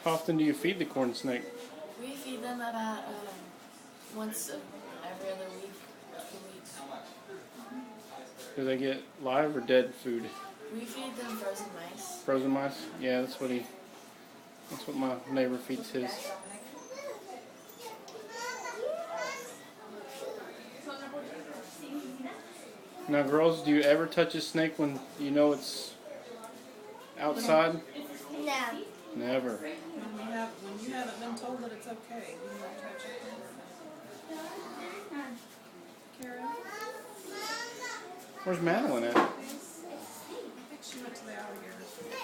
How often do you feed the corn snake? We feed them about once every other week, 2 weeks. Do they get live or dead food? We feed them frozen mice. Frozen mice? Yeah, that's what my neighbor feeds his. Now, girls, do you ever touch a snake when you know it's outside? No. Never. When you haven't been told that it's okay, you won't touch it. Kara? Where's Madeline at? I think she went to the alligator.